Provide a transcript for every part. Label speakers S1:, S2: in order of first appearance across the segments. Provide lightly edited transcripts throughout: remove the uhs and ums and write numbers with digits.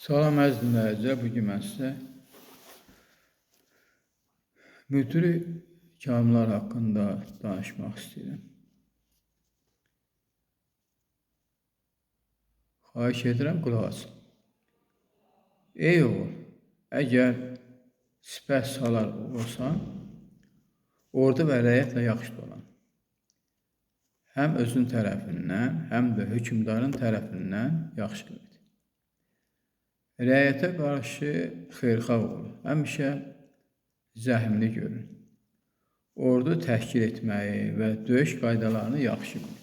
S1: Salam əziz dinləyicilər, bugün mən sizə müdiri kamillər haqqında danışmaq istəyirəm. Xahiş edirəm, qulaq asın. Ey oğul, əgər sipər salar olsan, ordu və rəyyətlə yaxşı dolan. Həm özün tərəfindən, həm də hökümdarın tərəfindən yaxşı et. Rəyyətə qarşı xeyirxah ol, həmişə zəhmli görün. Ordu təşkil etməyi və döyüş qaydalarını yaxşı bil.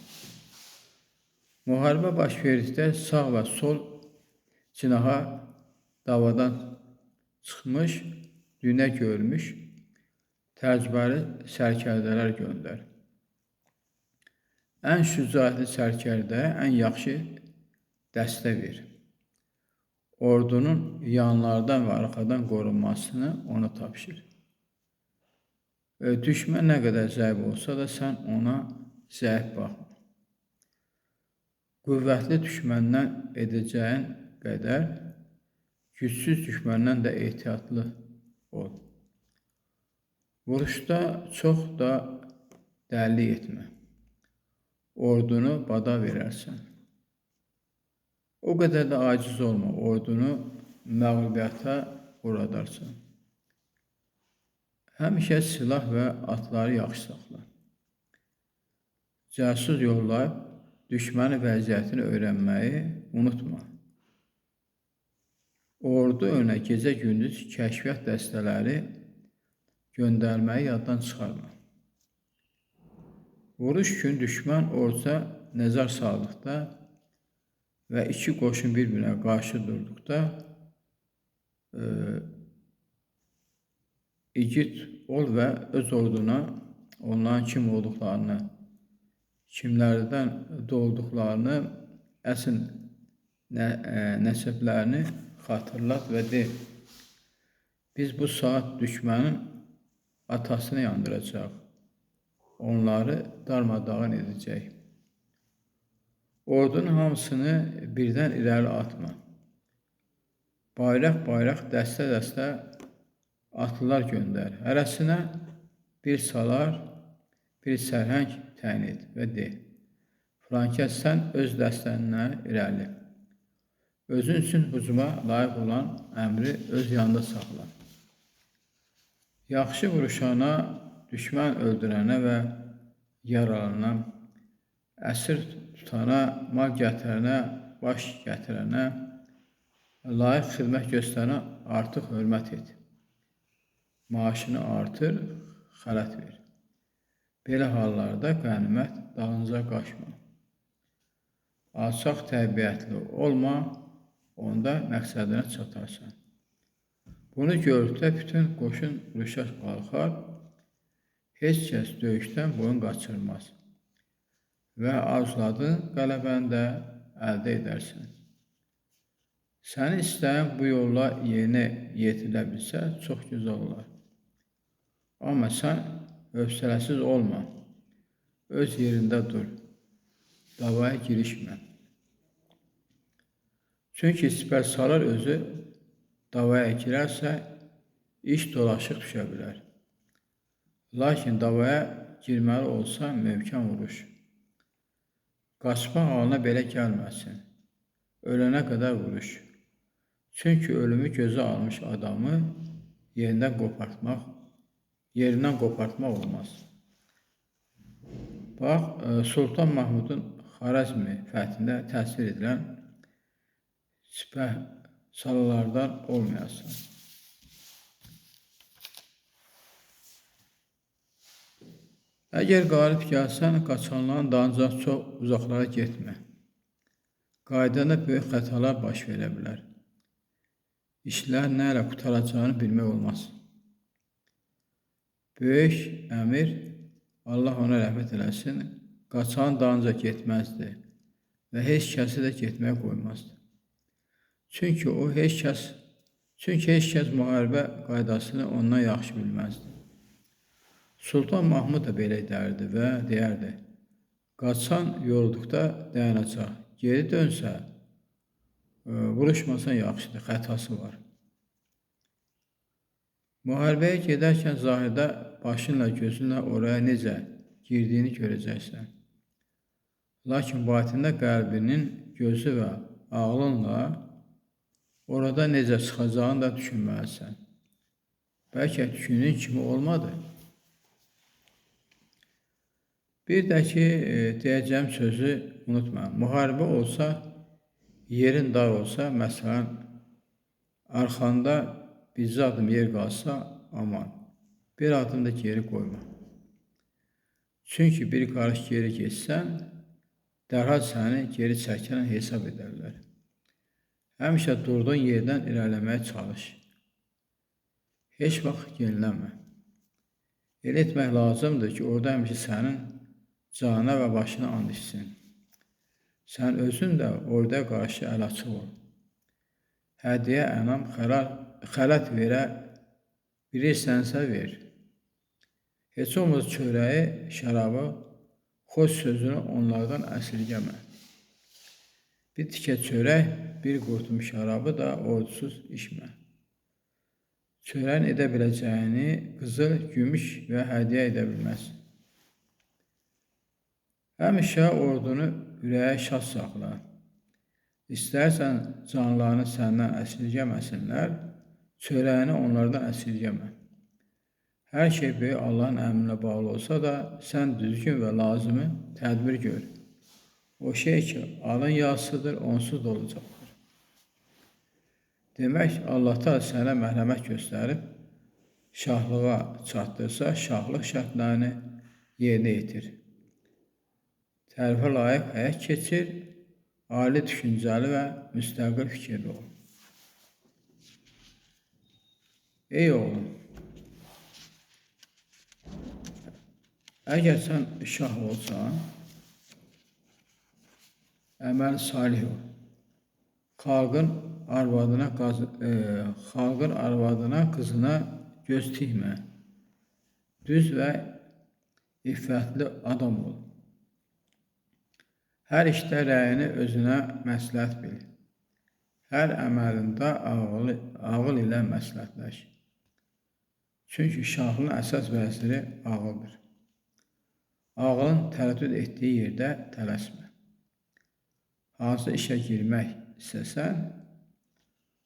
S1: Müharibə baş verdikdə sağ və sol cinaha davadan çıxmış, dünya görmüş, təcrübəli sərkərdələr göndər. Ən şücaətli sərkərdəyə ən yaxşı dəstə ver. Ordunun yanlardan və arxadan qorunmasını ona tapşır. Düşmən nə qədər zəif olsa da sən ona zəif baxma. Qüvvətli düşməndən edəcəyin qədər gücsüz düşməndən də ehtiyatlı ol. Vuruşda çox da dəlilik etmə. Ordunu bada verərsən. O qədər də aciz olma, ordunu məğlubiyyətə uğradarsan. Həmişə silah və atları yaxşı saxla. Cəsus yollayıb düşmənin vəziyyətini öyrənməyi unutma. Ordu önə gecə-gündüz kəşfiyyat dəstələri göndərməyi yaddan çıxarma. Vuruş gün düşmən orduya nəzər saldıqda və iki qoşun bir-birinə qarşı durduqda igid ol və öz orduna onların kim olduqlarını, kimlərdən doğduqlarını, əsl nəsəblərini xatırlat və de. Biz bu saat düşmənin atasını yandıracaq, onları darmadağın edəcək. Ordunun hamısını birdən irəli atma. Bayraq-bayraq, dəstə-dəstə atlılar göndər. Hərəsinə bir salar, bir sərhəng təyin et və de. Filankəs sən öz dəstənlə irəli. Özün üçün hücuma layiq olan əmri öz yanında saxla. Yaxşı vuruşana, düşmən öldürənə və yaralana, əsir tutana, mal gətirənə, baş gətirənə, layiq xidmət göstərənə artıq hörmət et. Maaşını artır, xələt ver. Belə hallarda qənimət dalınca qaçma. Alçaq təbiətli olma, onda məqsədinə çatarsan. Bunu gördükdə bütün qoşun vuruşa qalxar, heç kəs döyüşdən boyun qaçırmaz və arzuladığın qələbəni də əldə edərsən. Sənin istəyin bu yolla yerinə yetirilə bilsə, çox gözəl olar. Amma sən hövsələsiz olma, öz yerində dur, davaya girişmə. Çünki sipər salar özü davaya girərsə, iş dolaşıq düşə bilər. Lakin davaya girməli olsa, möhkəm vuruş. Qaçmaq halına belə gəlməsin. Ölənə qədər vuruş. Çünki ölümü gözə almış adamı yerindən qopartmaq olmaz. Bax, Sultan Mahmudun Xarəzmi fəthində təsvir edilən sipər salalardan olmayasın. Əgər qalib gəlsən, qaçanların dalınca çox uzaqlara getmə. Qaydanda böyük xətalar baş verə bilər. İşlər nə ilə qutaracağını bilmək olmaz. Böyük əmir, Allah ona rəhmət eləsin, qaçanın dalınca getməzdi və heç kəsi də getməyə qoymazdı. Çünki heç kəs müharibə qaydasını ondan yaxşı bilməzdi. Sultan Mahmud da belə edərdi və deyərdi, qaçan yorulduqda dayanacaq, geri dönsə, vuruşmasan yaxşıdır, xətası var. Müharibəyə gedərkən zahirdə başınla, gözünlə oraya necə girdiyini görəcəksən. Lakin batində qəlbinin gözü və ağlınla orada necə çıxacağını da düşünməlisən. Bəlkə düşündüyün kimi olmadı. Bir də ki, deyəcəyim sözü unutma. Müharibə olsa, yerin dar olsa, məsələn, arxanda bir adım yer qalsa, aman, bir adım da geri qoyma. Çünki bir qarış geri geçsən, dərhal səni geri çəkən hesab edərlər. Həmişə durduğun yerdən irəliləməyə çalış. Heç vaxt yenilənmə. Elə etmək lazımdır ki, orada həmişə sənin canına və başına and içsin. Sən özün də orada qarşı əl açıq ol. Hədiyyə, ənam, xələt verə bilirsənsə ver. Heç olmaz çörəyi, şərabı, xoş sözünü onlardan əsirgəmə. Bir tikə çörək, bir qurtum şərabı da ordsuz içmə. Çörəyin edə biləcəyini qızıl, gümüş və hədiyyə edə bilməz. Həmişə ordunu ürəyə şad saxla. İstərsən canlarını səndən əsirgəməsinlər, çörəyini onlardan əsirgəmə. Hər şey böyük Allahın əmrinə bağlı olsa da, sən düzgün və lazımı tədbir gör. O şey ki, alın yazısıdır, onsuz da olacaqdır. Demək, Allah da sənə mərhəmət göstərib, şahlığa çatdırsa, şahlıq şərtlərini yerinə yetir. Tərifə layiq həyat keçir, ali düşüncəli və müstəqil fikirli ol. Ey oğlum, əgər sən şah olsan, əməl salih ol. Xalqın arvadına, qızına göz tikmə. Düz və iffətli adam ol. Hər işdə rəyini özünə məsləhət bil. Hər əməlində ağıl ilə məsləhətləş. Çünki şahlın əsas vəziri ağıldır. Ağılın tərəddüd etdiyi yerdə tələsmə. Hansı işə girmək istəsən,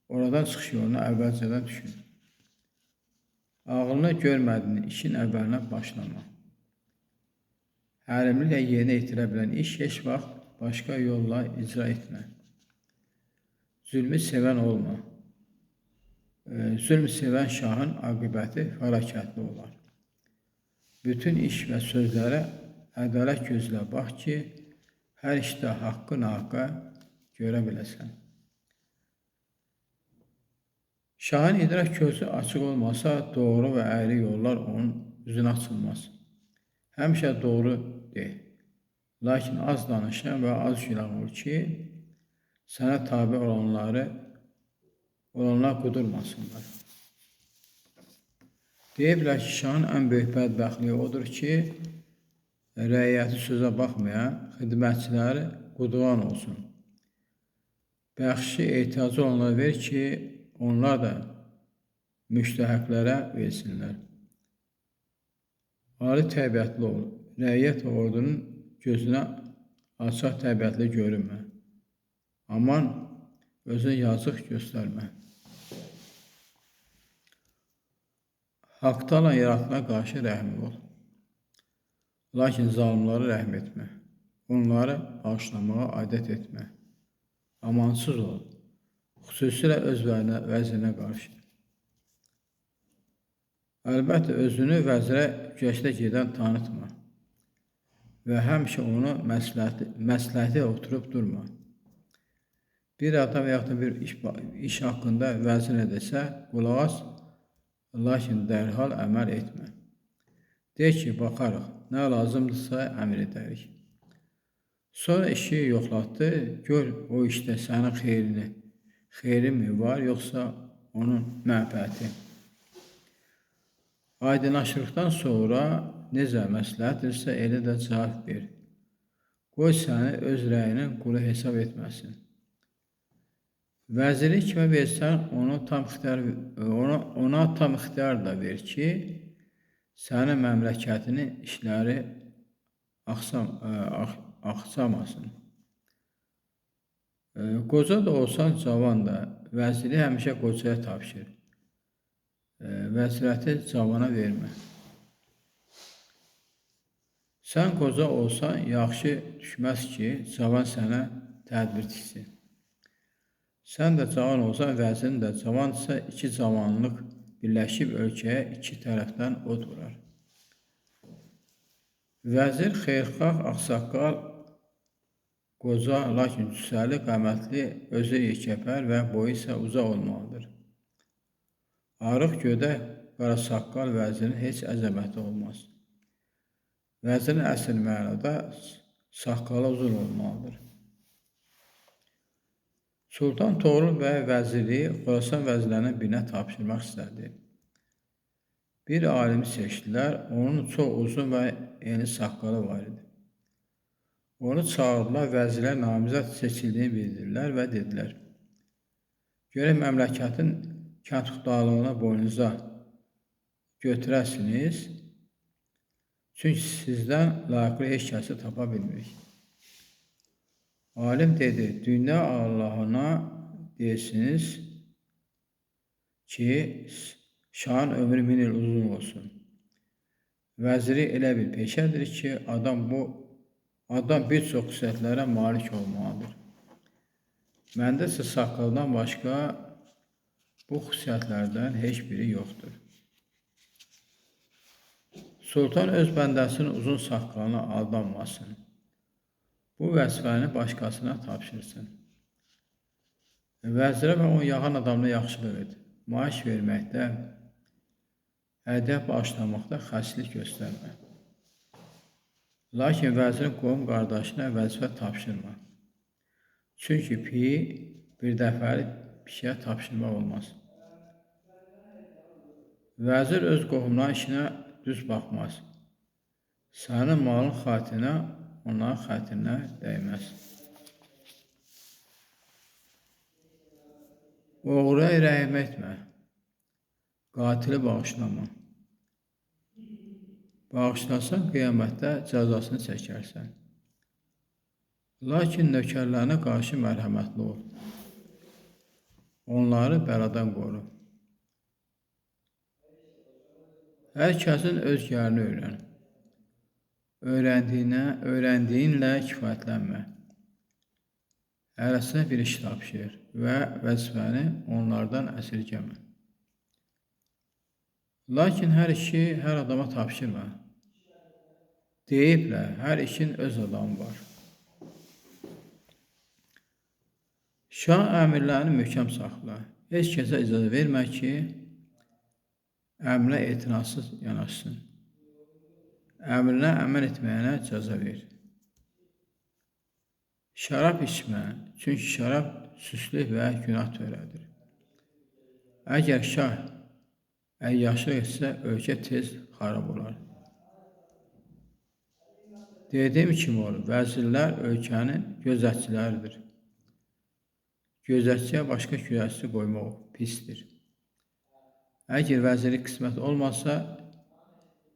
S1: oradan çıxış yolunu əvvəlcədən düşün. Ağılını görmədiyin işin əvvəlinə başlama. Hərimliklə yerinə yetirə bilən iş heç vaxt başqa yolla icra etmə. Zülmü sevən olma. Zülm sevən şahın aqibəti fəlakətli olar. Bütün iş və sözlərə ədalət gözlə bax ki, hər işdə haqqı haqqa görə biləsən. Şahın idrak gözü açıq olmasa, doğru və əyri yollar onun üzünə açılmaz. Həmişə doğru de. Lakin az danışan və az günah ol ki, sənə tabi olanlar qudurmasınlar. Deyiblər ki, şahın ən böyük bədbəxtliyi odur ki, rəiyyəti sözə baxmayan xidmətçiləri quduran olsun. Bəxşi ehtiyacı olanlara ver ki, onlar da müştəhəqlərə versinlər. Ali təbiətli ol. Rəiyyət və ordunun gözünə alçaq təbiətli görünmə. Aman, özünə yazıq göstərmə. Haqda olan yaratına qarşı rəhmli ol. Lakin zalimlara rəhm etmə. Onları bağışlamağa adət etmə. Amansız ol. Xüsusilə öz vəzirinə qarşı. Əlbəttə, özünü vəzirə güclə gedən tanıtma və həmişə onu məsləhəti oturub durma. Bir adam və yaxud da bir iş haqqında vəzir nə desə, qulaq as, lakin dərhal əməl etmə. De ki, baxarıq, nə lazımdırsa əmr edərik. Sonra işi yoxlatdı, gör o işdə sənin xeyrin mi var, yoxsa onun mənfəəti. Aydınlaşdıqdan sonra necə məsləhətdirsə elə də cavab ver. Qoy səni öz rəyinin qulu hesab etməsin. Vəziri kimə versən, ona tam ixtiyar da ver ki, sənin məmləkətinin işləri axsamasın. Qoca da olsan, cavan da, vəziri həmişə qocaya tapşır. Vəzirəti cavana vermə. Sən qoca olsan, yaxşı düşməz ki, cavan sənə tədbir tiksin. Sən də cavan olsan, vəzirin də cavandırsa, iki cavanlıq birləşib ölkəyə iki tərəfdən od vurar. Vəzir xeyirxah, ağsaqqal, qoca, lakin cüssəli, qəmətli, özü yekəpər və boyu isə uzaq olmalıdır. Arıq gödək, qarasaqqal vəzirin heç əzəməti olmaz. Vəzirin əsl mənada saqqalı uzun olmalıdır. Sultan Toğrul bəy vəziri Xorasan vəzirlərindən birinə tapşırmaq istədi. Bir alimi seçdilər, onun çox uzun və eni saqqalı var idi. Onu çağırdılar, vəzirlər namizəd seçildiyini bildirdilər və dedilər: "Görək məmləkətin kəndxudarlığını boynunuza götürəsiniz, çünki sizdən layiqli heç kəsi tapa bilmirik." Alim dedi: "Dünya Allahına deyirsiniz ki, şahın ömrü 1000 il uzun olsun." Vəziri elə bir peşədir ki, adam bir çox xüsusiyyətlərə malik olmalıdır. Məndə isə saqqaldan başqa bu xüsusiyyətlərdən heç biri yoxdur. Sultan öz bəndəsinin uzun saqqalına aldanmasın. Bu vəzifəni başqasına tapşırsın. Vəzirə və onu yağan adamla yaxşılıq et. Maaş verməkdə, hədiyyə bağışlamaqda xəsislik göstərmə. Lakin vəzirin qohum qardaşına vəzifə tapşırma. Çünki piyi bir dəfəlik pişiyə tapşırmaq olmaz. Vəzir öz qohumların işinə düz baxmaz. Sənin malın xatirinə, onların xatirinə dəyməz. Oğruya rəhm etmə, qatili bağışlama. Bağışlasan, qiyamətdə cəzasını çəkərsən. Lakin nökərlərinə qarşı mərhəmətli ol. Onları bəladan qoru. Hər kəsin öz yerini öyrən. Öyrəndiyinlə kifayətlənmə. Hərəsinə bir iş tapşır və vəzifəni onlardan əsirgəmə. Lakin hər işi hər adama tapşırma. Deyiblər, hər işin öz adamı var. Şah əmirlərini möhkəm saxla. Heç kəsə icazə vermə ki, əmrinə etinasız yanaşsın. Əmrinə əməl etməyənə cəza ver. Şərab içmə, çünki şərab süslük və günah törədir. Əgər şah əyyaşlıq etsə, ölkə tez xarab olar. Dediyim kimi olur, vəzirlər ölkənin gözətçiləridir. Gözətçiyə başqa gözətçi qoymaq pisdir. Əgər vəzirlik qismət olmasa,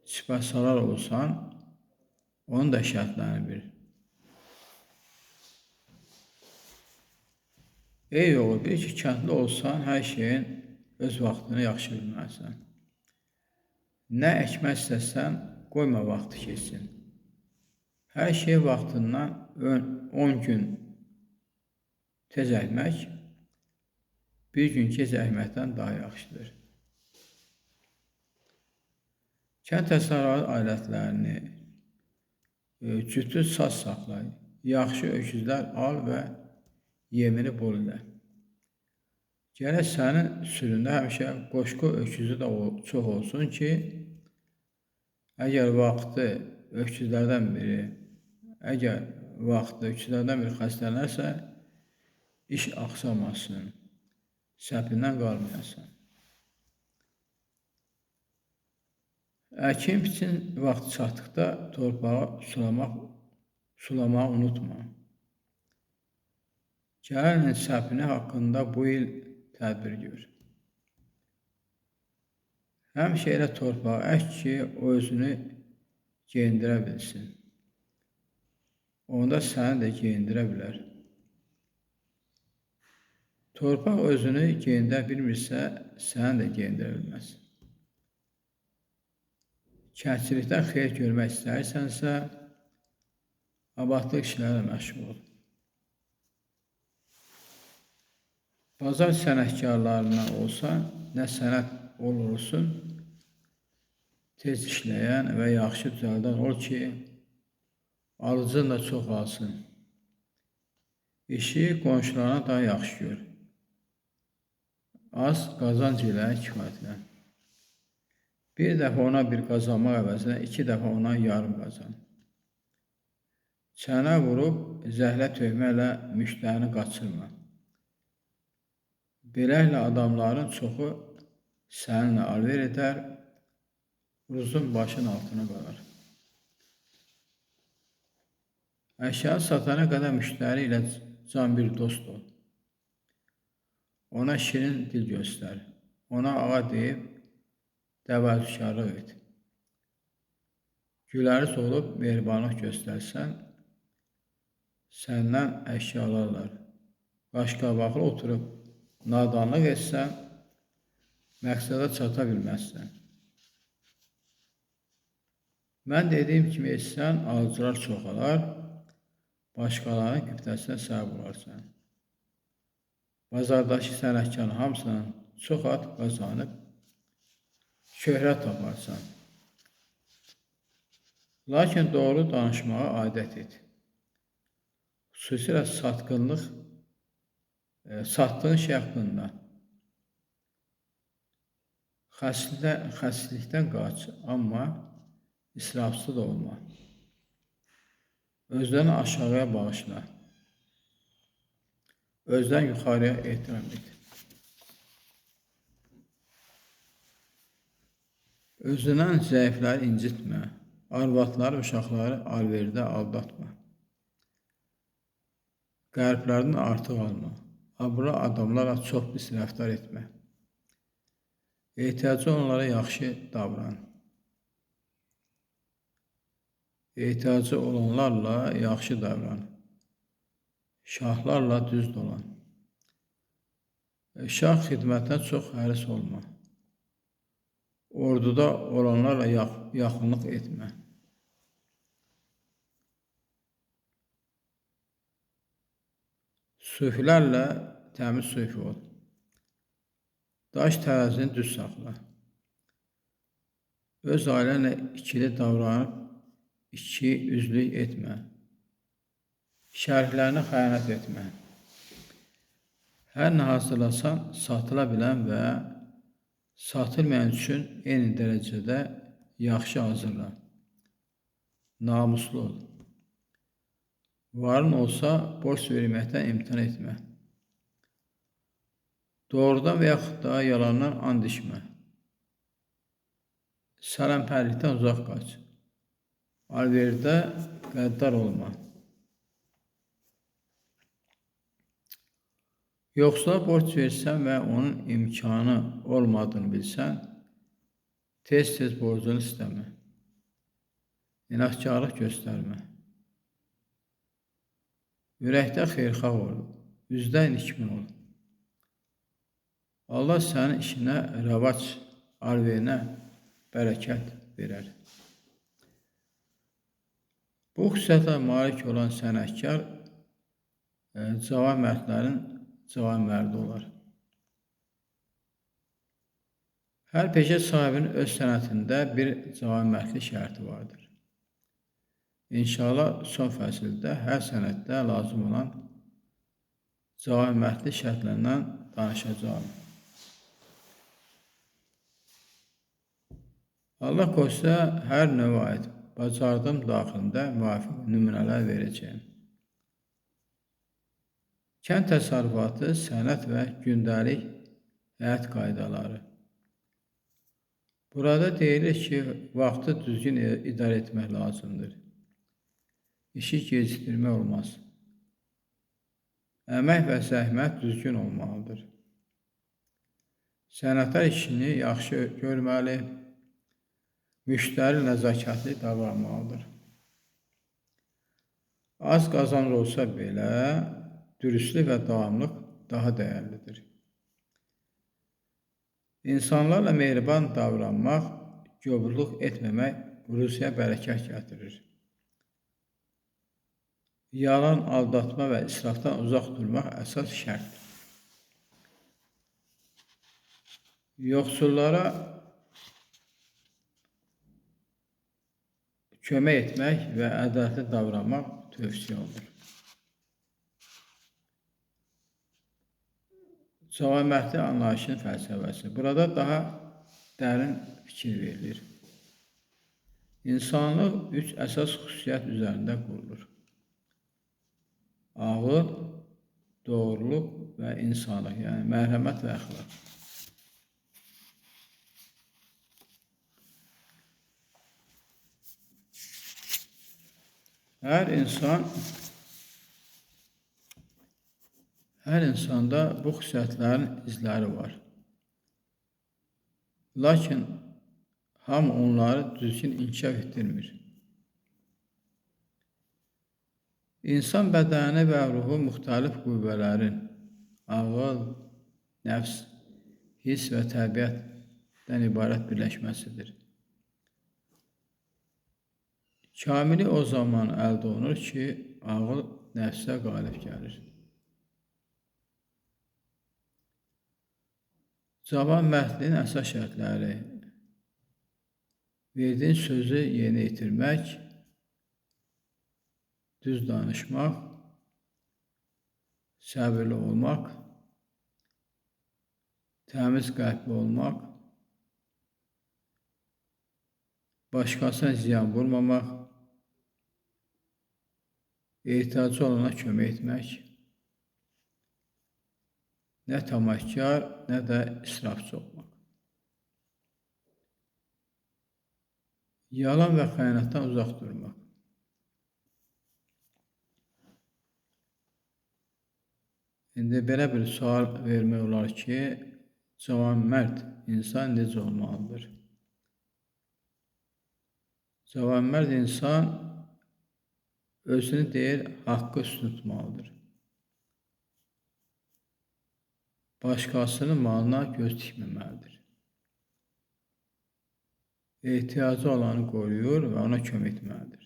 S1: sipasalar olsan, onun da şərtlərini bil. Ey oğul, bil ki, kəndli olsan, hər şeyin öz vaxtını yaxşı bilməlisən. Nə əkmək istəsən, qoyma vaxtı keçsin. Hər şey vaxtından 10 gün tez əkmək, bir gün gec əkməkdən daha yaxşıdır. Kənd təsərrüfatı alətlərini, cütü saz saxla, yaxşı öküzlər al və yemini bol elə. Gərək sənin süründə həmişə qoşqu öküzü də çox olsun ki, əgər vaxtı öküzlərdən biri xəstələnərsə, iş axsamasın, səpindən qalmayasan. Əkin biçin vaxtı çatdıqda torpağı sulamağı unutma. Gəlin səpini haqqında bu il tədbir gör. Həmişə elə torpağa ək ki, o özünü geyindirə bilsin. Onda səni də geyindirə bilər. Torpaq özünü geyindirə bilmirsə, səni də geyindirə bilməz. Kəndçilikdən xeyir görmək istəyirsənsə, abadlıq işlərlə məşğul ol. Bazar sənətkarlarından olsan, nə sənət olursun, tez işləyən və yaxşı düzəldən ol ki, alıcın da çox alsın. İşi qonşularına daha yaxşı gör. Az qazanc ilə kifayətlən. Bir dəfə ona bir qazanmaq əvəzinə 2 dəfə ona yarım qazan. Çənə vurub zəhlə tökməklə müştərini qaçırma. Beləliklə adamların çoxu səninlə alver edər, ruzun başın altına qalar. Əşya satana qədər müştəri ilə can bir dost ol. Ona şirin dil göstər. Ona ağa deyib təvəzzükarlıq et. Güləriz olub mehribanlıq göstərsən, səndən əşya alarlar. Qaşqabaqlı oturub nadanlıq etsən, məqsədə çata bilməzsən. Mən dediyim kimi etsən, alıcılar çoxalar, başqalarının qibtəsinə səbəb olarsan. Bazardakı sənətkarın hamısından çox at qazanıb, şöhrət taparsan. Lakin doğru danışmağa adət et. Xüsusilə satdığın şey haqqında. Xəsislikdən qaç, amma israfçı da olma. Özlərini aşağıya bağışla. Özdən yuxarıya ehtiram et. Özündən zəifləri incitmə. Arvadları, uşaqları alverdə aldatma. Qəriblərdən artıq alma. Abra adamlara çox pis rəftar etmə. Ehtiyacı onlara yaxşı davran. Ehtiyacı olanlarla yaxşı davran. Şahlarla düz dolan. Şah xidmətinə çox həris olma. Orduda olanlarla yaxınlıq etmə. Sufilərlə təmiz sufi ol. Daş tərəzini düz saxla. Öz ailənlə ikili davranıb, iki üzlük etmə. Şəriklərinə xəyanət etmə. Hər nə hazırlasan, satıla bilən və satılmayan üçün eyni dərəcədə yaxşı hazırla. Namuslu ol. Varın olsa, borc verməkdən imtina etmə. Doğrudan və yaxud da yalandan and içmə. Sələmpərlikdən uzaq qaç. Alverdə qəddar olma. Yoxsula borc versən və onun imkanı olmadığını bilsən, tez-tez borcunu istəmə. İnadkarlıq göstərmə. Ürəkdə xeyirxah ol, üzdə nikbin ol. Allah sənin işinə rəvac, alverinə bərəkət verər. Bu xüsusiyyətlə malik olan sənətkar cavan mərdlərin cavan mərdi olar. Hər peşə sahibinin öz sənətində bir cavan mərdlik şərti vardır. İnşallah son fəsildə hər sənətdə lazım olan cavan mərdlik şərtlərindən danışacağım. Allah qoysa hər növə aid bacardığım daxilində müvafiq nümunələr verəcəyim. Kənd təsərrüfatı, sənət və gündəlik həyat qaydaları. Burada deyilir ki, vaxtı düzgün idarə etmək lazımdır. İşi gecikdirmək olmaz. Əmək və zəhmət düzgün olmalıdır. Sənətkar işini yaxşı görməli, müştəri nəzakətli davranmalıdır. Az qazanc olsa belə, dürüstlük və davamlılıq daha dəyərlidir. İnsanlarla mehriban davranmaq, göbruluq etməmək ruziyə bərəkət gətirir. Yalan, aldatma və israfdan uzaq durmaq əsas şərtdir. Yoxsullara kömək etmək və ədalətli davranmaq tövsiyə olunur. Cavamətli anlayışın fəlsəfəsi. Burada daha dərin fikir verilir. İnsanlıq 3 əsas xüsusiyyət üzərində qurulur. Ağıl, doğruluq və insanlıq, yəni mərhəmət və əxlaq. Hər insanda bu xüsusiyyətlərin izləri var. Lakin hamı onları düzgün inkişaf etdirmir. İnsan bədəni və ruhu müxtəlif qüvvələrin, ağıl, nəfs, hiss və təbiətdən ibarət birləşməsidir. Kamili o zaman əldə olunur ki, ağıl nəfsə qalib gəlir. Cavan mərdliyin əsas şərtləri: verdiyin sözü yerinə yetirmək, düz danışmaq, səbirli olmaq, təmiz qəlbli olmaq, başqasına ziyan vurmamaq, ehtiyacı olana kömək etmək, nə tamahkar, nə də israfçı olmaq. Yalan və xəyanətdən uzaq durmaq. İndi belə bir sual vermək olar ki, cavan mərd insan necə olmalıdır? Cavan mərd insan özünü deyir, haqqı üstün tutmalıdır. Başqasının malına göz dikməməlidir. Ehtiyacı olanı qoruyur və ona kömək etməlidir.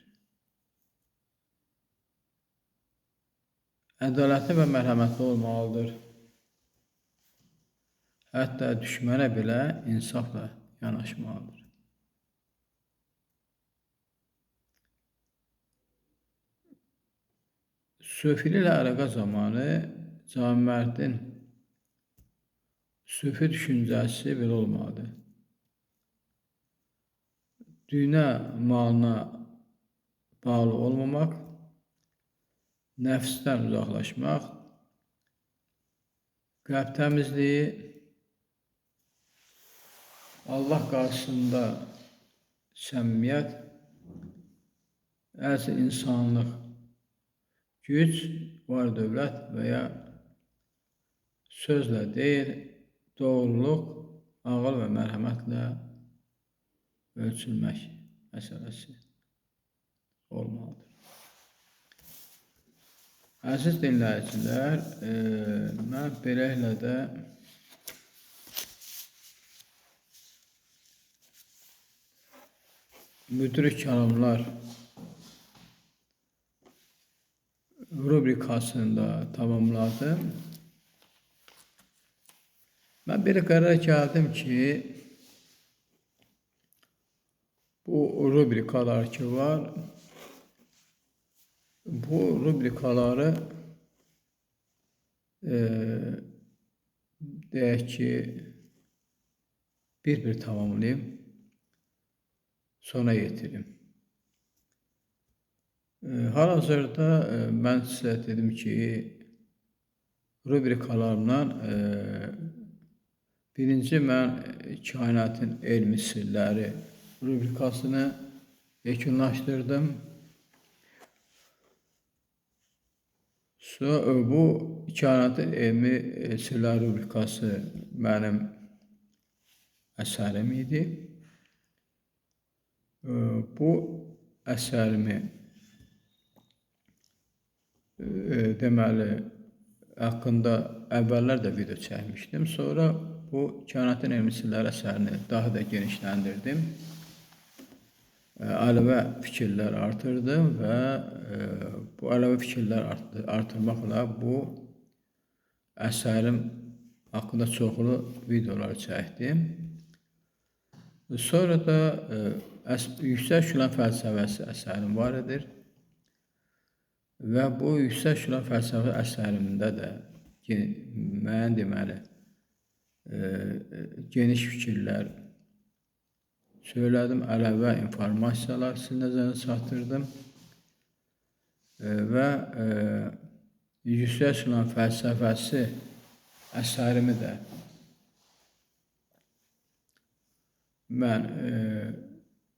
S1: Ədalətli və mərhəmətli olmalıdır. Hətta düşmənə belə insafla yanaşmalıdır. Sufiliklə əlaqə zamanı cavan mərdin sufi düşüncəsi belə olmalıdır. Dünya malına bağlı olmamaq, nəfsdən uzaqlaşmaq, qəlb təmizliyi, Allah qarşısında səmimiyyət, əlçə insanlıq, güc, var dövlət və ya sözlə deyil, doğruluq, ağıl və mərhəmətlə ölçülmək məsələsi olmalıdır. Əziz dinləyicilər, mən beləliklə də müdrik kəlamlar rubrikasını da tamamladım. Mən bir qərar gəldim ki, bu rubrikalar ki var, bu rubrikaları deyək ki, bir tamamlayayım, sona yetirim. Hal-hazırda mən sizə dedim ki, rubrikalarımla birinci mən kainatın elmi sirləri rubrikasını yekunlaşdırdım. Bu kainatın elmi sirlər rubrikası mənim əsərim idi. Bu əsərimi deməli haqqında əvvəllər də video çəkmişdim. Sonra bu kainatın elmi sirlər əsərini daha da genişləndirdim. Əlavə fikirlər artırdım və bu əlavə fikirlər artırmaqla bu əsərim haqqında çoxlu videolar çəkdim. Sonra da yüksək şuran fəlsəfəsi əsərim var edir. Və bu yüksək şuran fəlsəfə əsərimdə də mən deməli geniş fikirlər söylədim, əlavə informasiyalar sizin nəzərinə çatdırdım və yüksək şuran fəlsəfəsi əsərimi də mən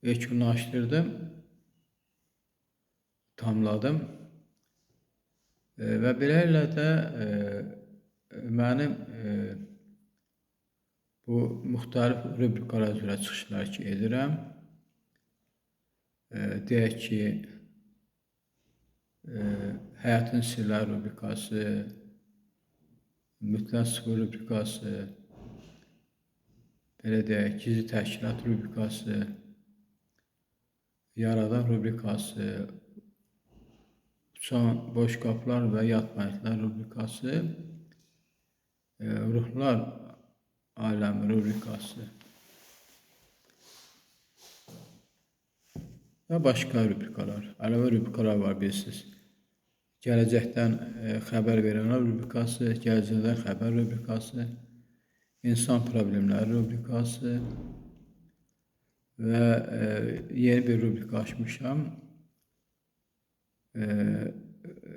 S1: yekunlaşdırdım, tamladım və beləliklə də mənim bu müxtəlif rubrikalar üzrə çıxışlar ki edirəm. Deyək ki, həyatın sirləri rubrikası, mütləq sıfır rubrikası, belə deyək, gizli təşkilat rubrikası, yaradan rubrikası, uçan boş qapılar və yad planetlər rubrikası, ruhlar aləmi rubrikası və başqa rubrikalar, əlavə rubrikalar var bilirsiniz. Gələcəkdən xəbər verənlər rubrikası, gələcəkdən xəbər rubrikası, insan problemləri rubrikası və yeni bir rubrika açmışam.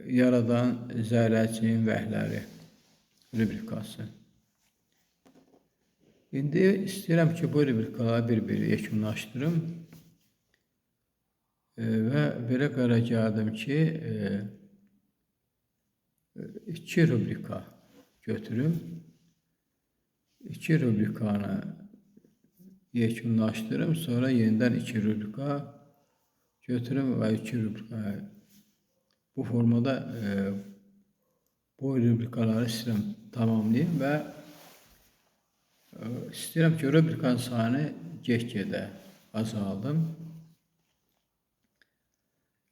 S1: Yaradan zərrəciyin vəhləri rubrikası. İndi istəyirəm ki, bu rubrikaları bir-bir yekunlaşdırım və belə qərar gəldim ki, 2 rubrika götürüm. 2 rubrikanı yekunlaşdırım, sonra yenidən 2 rubrika götürüm və 2 rubrika bu formada bu rubrikaları istəyirəm tamamlayayım və istəyirəm ki, rubrikanın sayını get-gedə azaldım.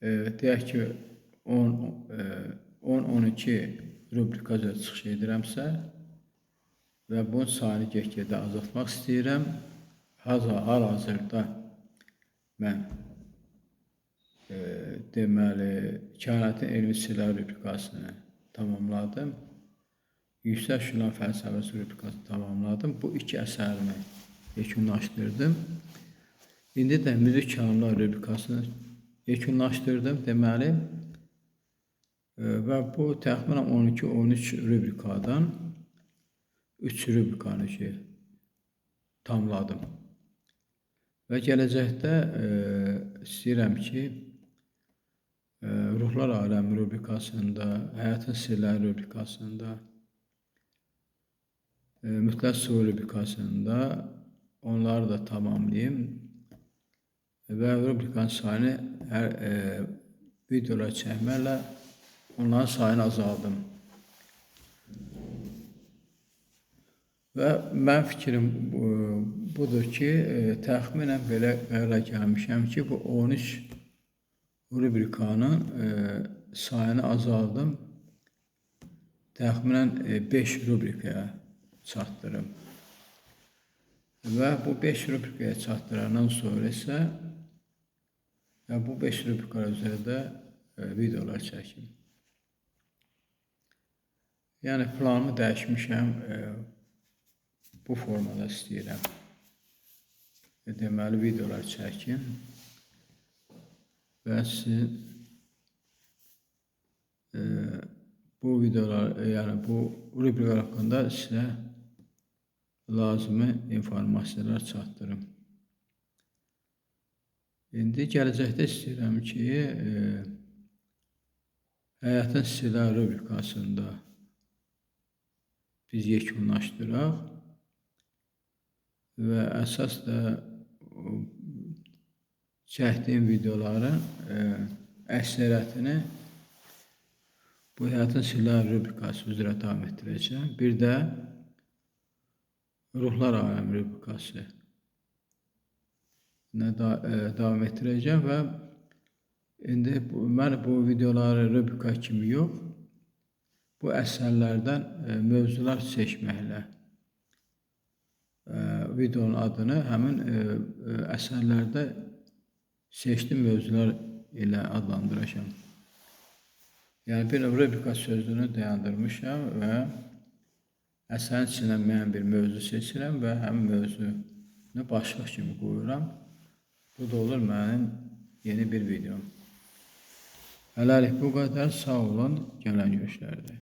S1: Deyək ki, 10-12 rubrika üzrə çıxış edirəmsə və bunun sayını get-gedə azaltmaq istəyirəm. Hal-hazırda mən deməli kainatın elmi sirləri rubrikasını tamamladım. Yüksək şuran fəlsəfəsi rubrikasını tamamladım. Bu 2 əsərimi yekunlaşdırdım. İndi də müzik kanunlar rubrikasını yekunlaşdırdım deməli və bu təxminən 12-13 rubrikadan 3 rubrikanı ki tamladım. Və gələcəkdə istəyirəm ki, ruhlar aləmi rubrikasında, həyatın sirləri rubrikasında, mütləq sıfır rubrikasında onları da tamamlayayım və rubrikanın sayını hər videolar çəkməklə onların sayını azaldım. Və mənim fikrim budur ki, təxminən belə qərara gəlmişəm ki, bu 13 rubrikanın sayını azaldım. Təxminən 5 rubrikaya çatdırım. Və bu 5 rubrikaya çatdırandan sonra isə bu 5 rubrika üzərində videolar çəkim. Yəni planımı dəyişmişəm, bu formada istəyirəm. Deməli videolar çəkim və sizin bu videolar, yəni bu rubrikalar haqqında sizə lazımi informasiyalar çatdırım. İndi gələcəkdə istəyirəm ki, Həyatın Sirləri rubrikasında biz yekunlaşdıraq və əsas da çəkdiyim videoların əksəriyyətini bu Həyatın Sirləri rubrikası üzrə davam etdirəcəm. Bir də Ruhlar Aləmi rubrikası davam etdirəcəm və indi mən bu videoları rubrika kimi yox, bu əsərlərdən mövzular seçməklə videonun adını həmin əsərlərdə seçdiyim mövzular ilə adlandıracağım. Yəni bir rubrika sözünü dayandırmışam və əsərin içindən müəyyən bir mövzu seçirəm və həmin mövzunu başlıq kimi qoyuram. Bu da olur mənim yeni bir videom. Hələlik bu qədər. Sağ olun. Gələn görüşlərdə.